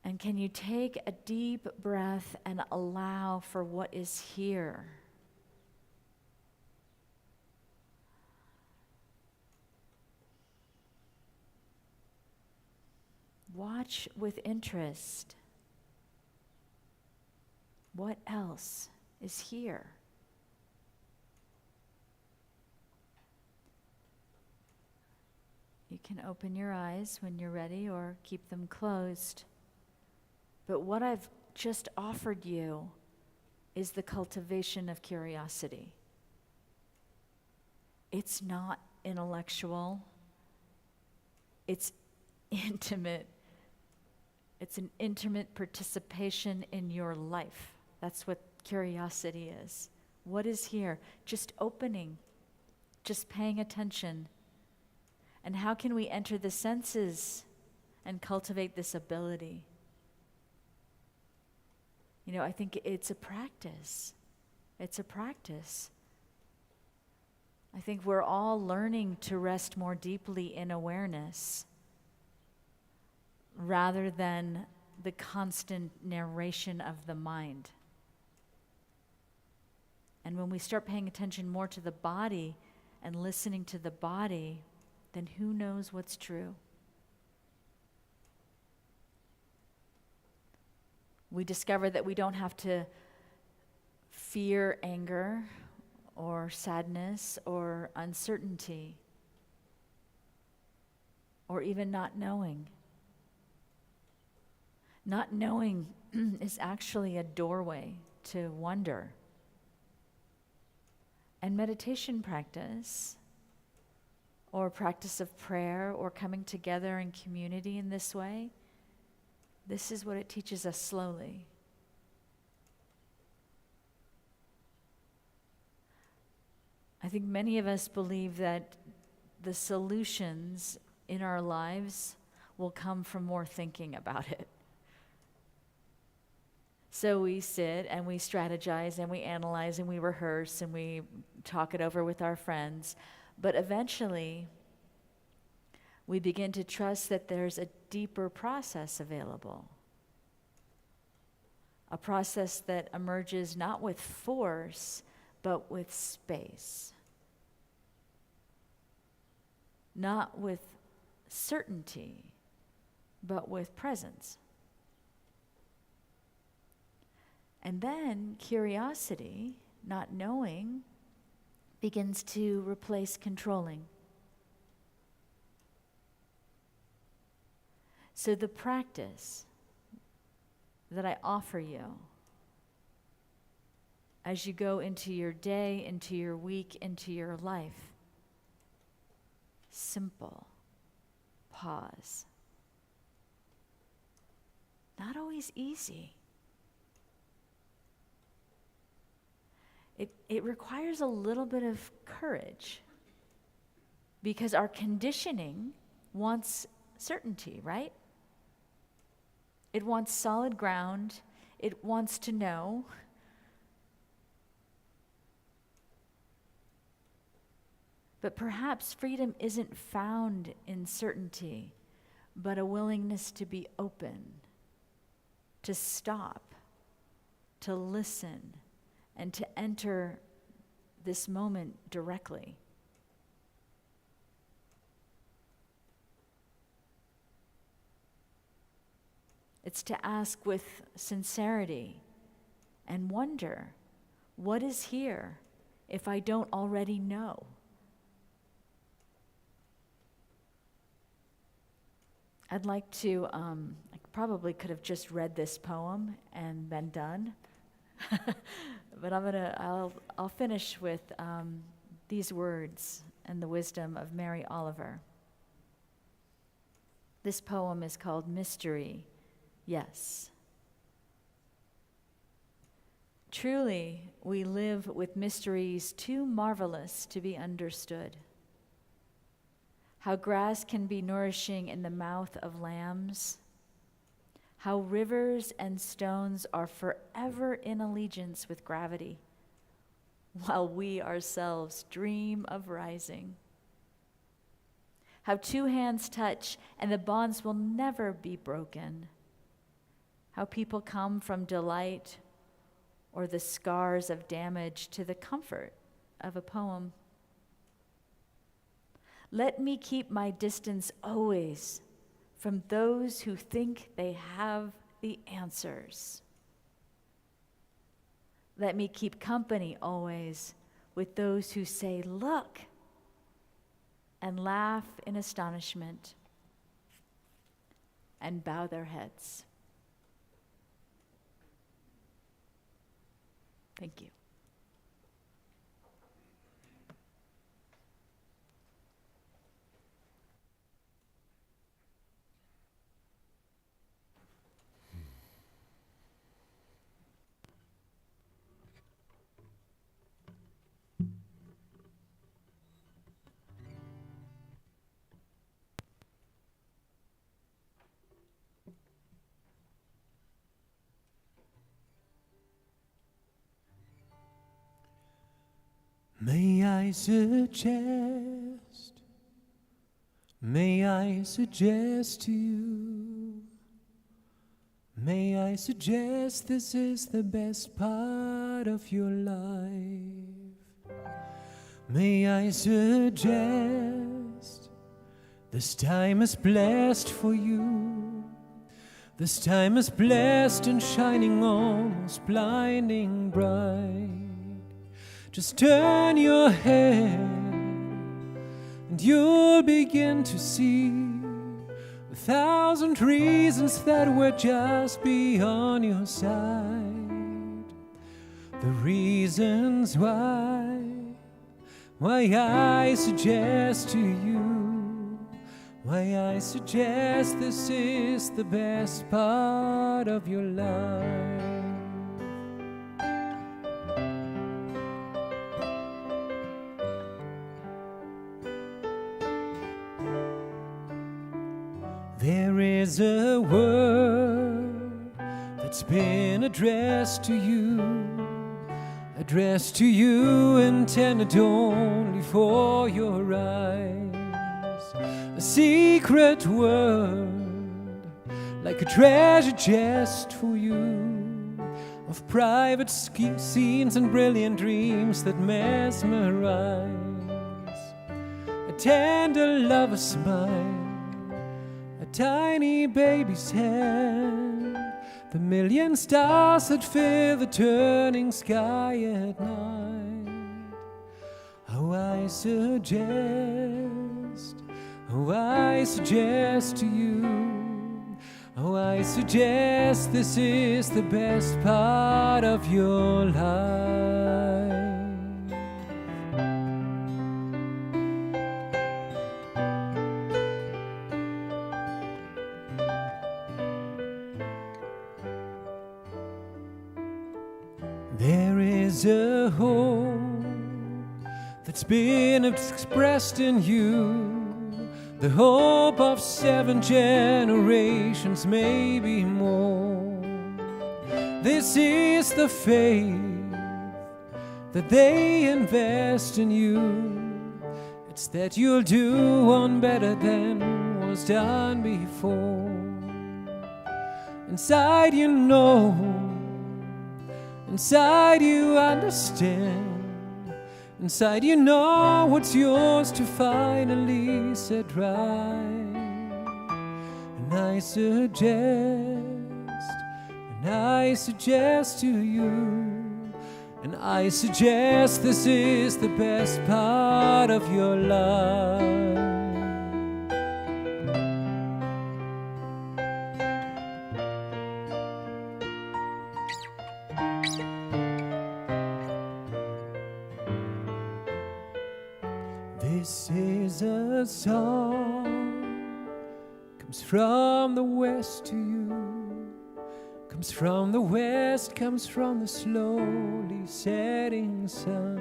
Speaker 3: And can you take a deep breath and allow for what is here? Watch with interest. What else is here? You can open your eyes when you're ready or keep them closed. But what I've just offered you is the cultivation of curiosity. It's not intellectual. It's intimate. It's an intimate participation in your life. That's what curiosity is. What is here? Just opening, just paying attention. And how can we enter the senses and cultivate this ability? I think it's a practice. It's a practice. I think we're all learning to rest more deeply in awareness rather than the constant narration of the mind. And when we start paying attention more to the body and listening to the body, then who knows what's true? We discover that we don't have to fear anger or sadness or uncertainty or even not knowing. Not knowing is actually a doorway to wonder. And meditation practice, or practice of prayer, or coming together in community in this way, this is what it teaches us slowly. I think many of us believe that the solutions in our lives will come from more thinking about it. So we sit and we strategize and we analyze and we rehearse and we talk it over with our friends. But eventually, we begin to trust that there's a deeper process available. A process that emerges not with force, but with space. Not with certainty, but with presence. And then curiosity, not knowing, begins to replace controlling. So the practice that I offer you as you go into your day, into your week, into your life, simple, pause. Not always easy. It requires a little bit of courage because our conditioning wants certainty, right? It wants solid ground. It wants to know. But perhaps freedom isn't found in certainty, but a willingness to be open, to stop, to listen, and to enter this moment directly. It's to ask with sincerity and wonder, What is here if I don't already know? I'd like to, I probably could have just read this poem and been done, but I'll finish with these words and the wisdom of Mary Oliver. This poem is called Mystery, Yes. Truly, we live with mysteries too marvelous to be understood. How grass can be nourishing in the mouth of lambs, how rivers and stones are forever in allegiance with gravity, while we ourselves dream of rising. How two hands touch and the bonds will never be broken. How people come from delight or the scars of damage to the comfort of a poem. Let me keep my distance always from those who think they have the answers. Let me keep company always with those who say, look, and laugh in astonishment and bow their heads. Thank you.
Speaker 2: May I suggest to you, may I suggest this is the best part of your life. May I suggest this time is blessed for you. This time is blessed and shining almost blinding bright. Just turn your head and you'll begin to see 1,000 reasons that were just beyond your sight. The reasons why I suggest to you, why I suggest this is the best part of your life. There is a word that's been addressed to you intended only for your eyes. A secret word, like a treasure chest for you, of private scenes and brilliant dreams that mesmerize. A tender lover's smile, a tiny baby's hand, the million stars that fill the turning sky at night. Oh, I suggest to you, oh, I suggest this is the best part of your life. There is a hope that's been expressed in you, the hope of 7 generations, maybe more. This is the faith that they invest in you. It's that you'll do one better than was done before. Inside you know, inside you understand, inside you know what's yours to finally set right. And I suggest to you, And I suggest this is the best part of your life. This is a song, comes from the west to you, comes from the west, comes from the slowly setting sun.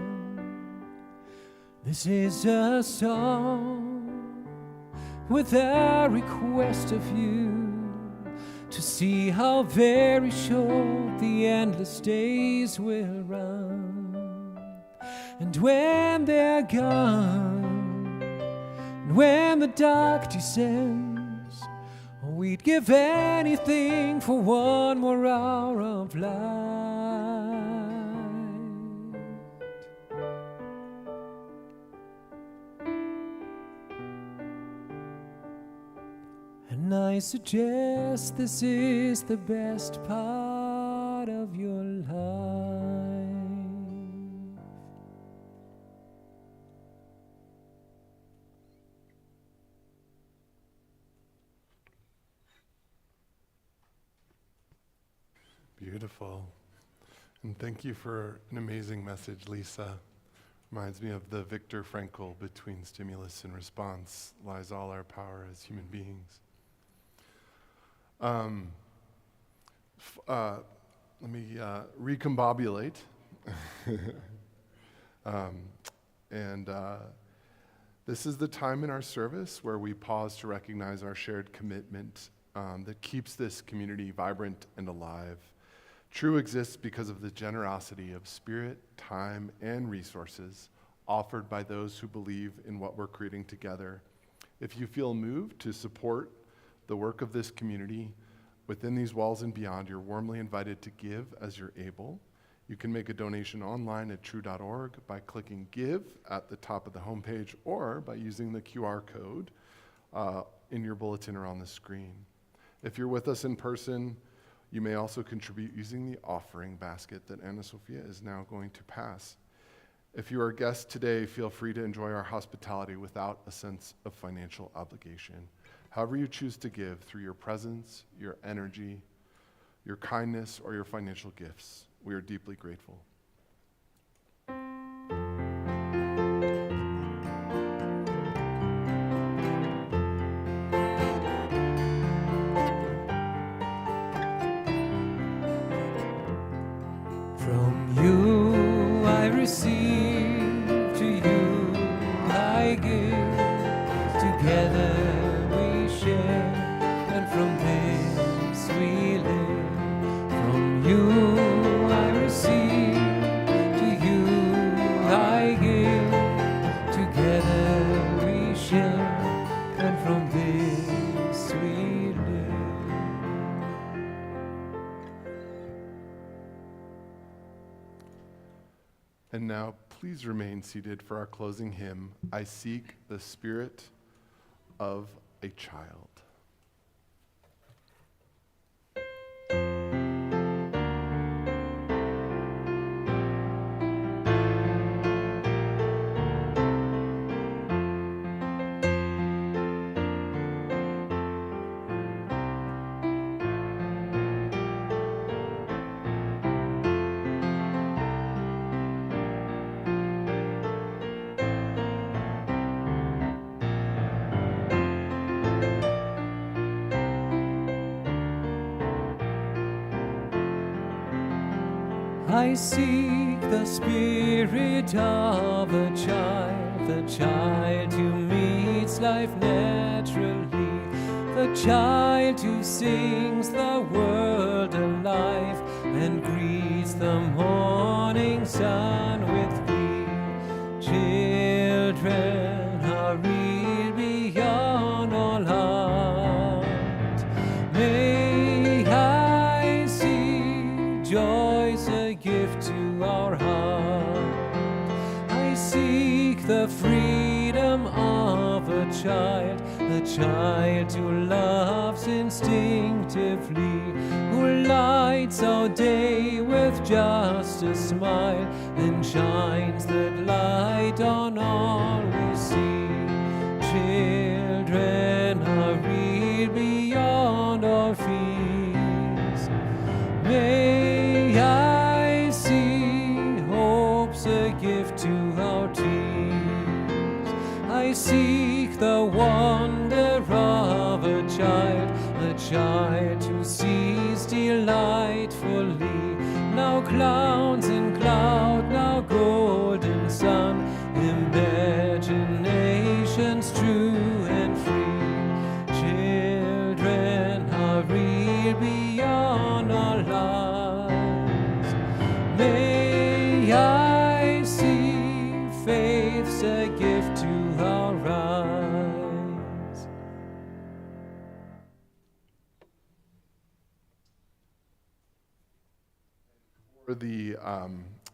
Speaker 2: This is a song with a request of you to see how very short the endless days will run. And when they're gone, and when the dark descends, we'd give anything for one more hour of light. And I suggest this is the best part of your life.
Speaker 1: Beautiful. And thank you for an amazing message, Lisa. Reminds me of the Viktor Frankl, between stimulus and response lies all our power as human beings. Let me recombobulate. This is the time in our service where we pause to recognize our shared commitment that keeps this community vibrant and alive. TRUU exists because of the generosity of spirit, time, and resources offered by those who believe in what we're creating together. If you feel moved to support the work of this community within these walls and beyond, you're warmly invited to give as you're able. You can make a donation online at TRUU.org by clicking Give at the top of the homepage, or by using the QR code in your bulletin or on the screen. If you're with us in person, you may also contribute using the offering basket that Anna Sophia is now going to pass. If you are a guest today, feel free to enjoy our hospitality without a sense of financial obligation. However you choose to give, through your presence, your energy, your kindness, or your financial gifts, we are deeply grateful.
Speaker 2: From you I receive, to you I give. Together we share, and from this we live. From you I receive, to you I give. Together we share, and from this we live.
Speaker 1: And now, please remain seated for our closing hymn, I Seek the Spirit of a Child.
Speaker 2: I seek the spirit of a child, the child who meets life naturally, the child who sings the world alive and greets the morning sun with glee. Children are real beyond all art. May I see joy's a gift to our heart. I seek the freedom of a child, the child who loves instinctively, who lights our day with just a smile, then shines that light on all we see. Children are real beyond our fears. May I see hope's a gift to our tears. I seek the wonder of a child who sees delightfully. Now clowns in cloud, now golden sun, imaginations true and free. Children are real beyond our lives. May I see faith's a gift to our eyes.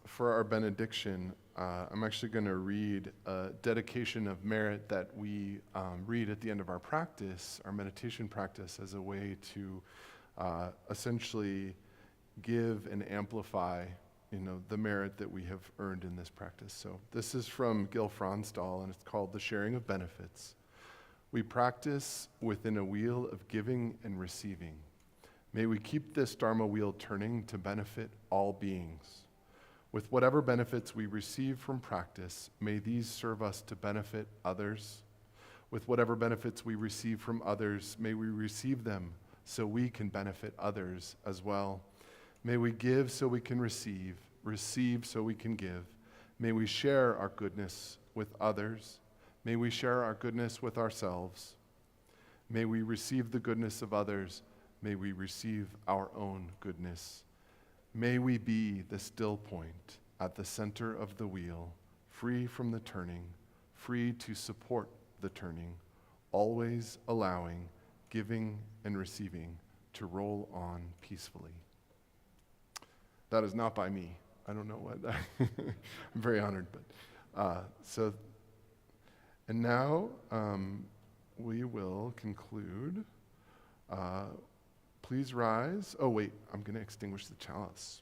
Speaker 1: For our benediction, I'm actually going to read a dedication of merit that we read at the end of our practice, our meditation practice, as a way to essentially give and amplify, the merit that we have earned in this practice. So this is from Gil Fronsdal, and it's called The Sharing of Benefits. We practice within a wheel of giving and receiving. May we keep this Dharma wheel turning to benefit all beings. With whatever benefits we receive from practice, may these serve us to benefit others. With whatever benefits we receive from others, may we receive them so we can benefit others as well. May we give so we can receive so we can give. May we share our goodness with others. May we share our goodness with ourselves. May we receive the goodness of others. May we receive our own goodness. May we be the still point at the center of the wheel, free from the turning, free to support the turning, always allowing giving and receiving to roll on peacefully. That is not by me. I don't know what. I'm very honored, but and now we will conclude. Please rise. Oh, wait, I'm going to extinguish the chalice.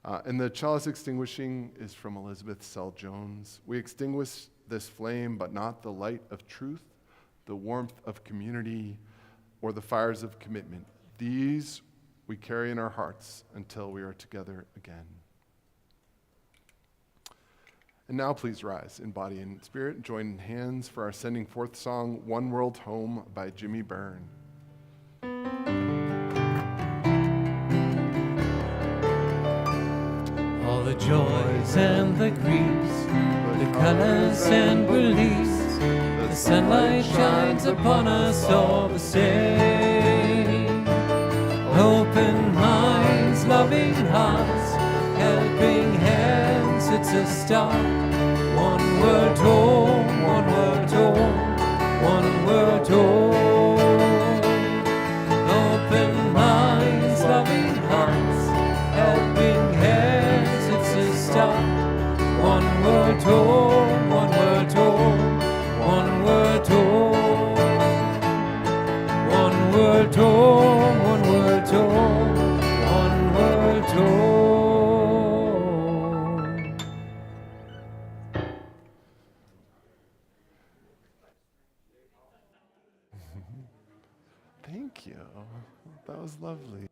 Speaker 1: And the chalice extinguishing is from Elizabeth Sell Jones. We extinguish this flame, but not the light of truth, the warmth of community, or the fires of commitment. These we carry in our hearts until we are together again. And now please rise in body and spirit. Join hands for our sending forth song, One World Home by Jimmy Byrne.
Speaker 2: All the joys and the griefs, the colors and beliefs, the sunlight shines upon us all the same. Open minds, loving hearts, helping hands, it's a start. One world home, one world home, one world home. Open minds, loving hearts, helping hands, it's a start. One world home, one world home, one world home. One world home, one world home, one world home.
Speaker 1: Thank you. That was lovely.